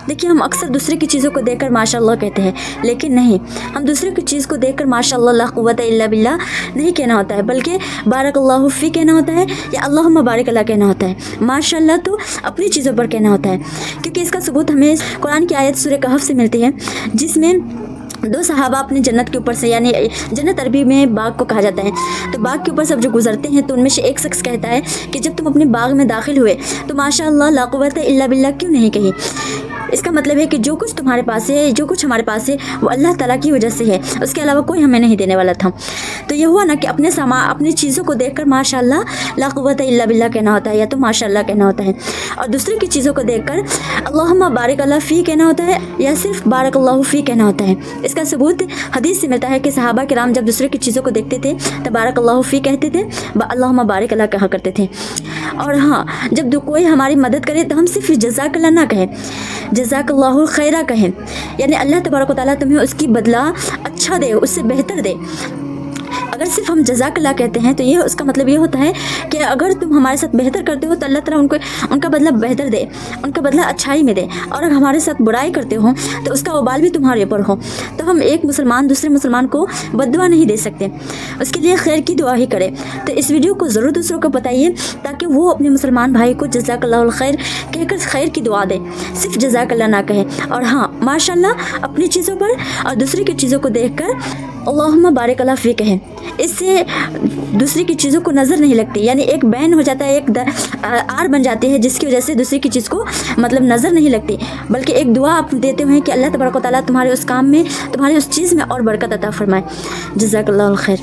देखिए हम अक्सर दूसरे की चीज़ों को देखकर माशाअल्लाह कहते हैं, लेकिन नहीं, हम दूसरे की चीज़ को देखकर माशाअल्लाह ला कुव्वता इल्ला बिल्लाह नहीं कहना होता है, बल्कि बारकल्लाहु फी कहना होता है या अल्लाहुम्मा बारिक अल्लाह कहना होता है। माशाअल्लाह तो अपनी चीज़ों पर कहना होता है, क्योंकि इसका सबूत हमें कुरान की आयत सूरह कहफ से मिलती है, जिसमें दो सहाबा अपने जन्नत के ऊपर से, यानी जन्नत अरबी में बाग को कहा जाता है, तो बाग के ऊपर सब जो गुजरते हैं तो उनमें से एक शख्स कहता है कि जब तुम अपने बाग में दाखिल हुए तो माशाअल्लाह ला कुव्वता इल्ला बिल्लाह क्यों नहीं कही। इसका मतलब है कि जो कुछ तुम्हारे पास है, जो कुछ हमारे पास है, वो अल्लाह ताला की वजह से है, उसके अलावा कोई हमें नहीं देने वाला था। तो ये हुआ ना कि अपनी चीज़ों को देखकर माशाअल्लाह ला कुव्वता इल्ला बिल्लाह कहना होता है, या तो माशाअल्लाह कहना होता है, और दूसरे की चीज़ों को देखकर अल्लाहुम्मा बारिक अल्लाह फ़ी कहना होता है, या सिर्फ बारकल्लाहु फ़ी कहना होता है। इसका सबूत हदीस से मिलता है कि सहाबा किराम जब दूसरे की चीज़ों को देखते थे तो बारकल्लाहु फ़ी कहते थे, अल्लाहुम्मा बारिक अल्लाह कहा करते थे। और हाँ, जब कोई हमारी मदद करे तो हम सिर्फ जज़ाकल्लाह ना कहें, जज़ाकल्लाहु खैरा कहें, यानी अल्लाह तबारक व तआला तुम्हें उसकी बदला अच्छा दे, उससे बेहतर दे। अगर सिर्फ हम जज़ाकल्लाह कहते हैं तो ये उसका मतलब ये होता है कि अगर तुम हमारे साथ बेहतर करते हो तो अल्लाह ताला उनका बदला बेहतर दे, उनका बदला अच्छाई में दे, और अगर हमारे साथ बुराई करते हो तो उसका वबाल भी तुम्हारे ऊपर हो। तो हम एक मुसलमान दूसरे मुसलमान को बद्दुआ नहीं दे सकते, उसके लिए खैर की दुआ ही करें। तो इस वीडियो को ज़रूर दूसरों को बताइए ताकि वो अपने मुसलमान भाई को जज़ाकल्लाहुल खैर कहकर खैर की दुआ दे, सिर्फ जज़ाकल्लाह ना कहे। और हाँ, माशाअल्लाह अपनी चीज़ों पर और दूसरे की चीज़ों को देखकर अल्लाहुम्मा बारिक अल्लाह फ़ी कहें। इससे दूसरी की चीज़ों को नज़र नहीं लगती, यानी एक बैन हो जाता है, एक आर बन जाती है, जिसकी वजह से दूसरी की चीज़ को मतलब नज़र नहीं लगती, बल्कि एक दुआ आप देते हुए कि अल्लाह तबारक व तआला तुम्हारे उस काम में, तुम्हारी उस चीज़ में और बरकत अता फरमाए। जज़ाकल्लाहुल खैर।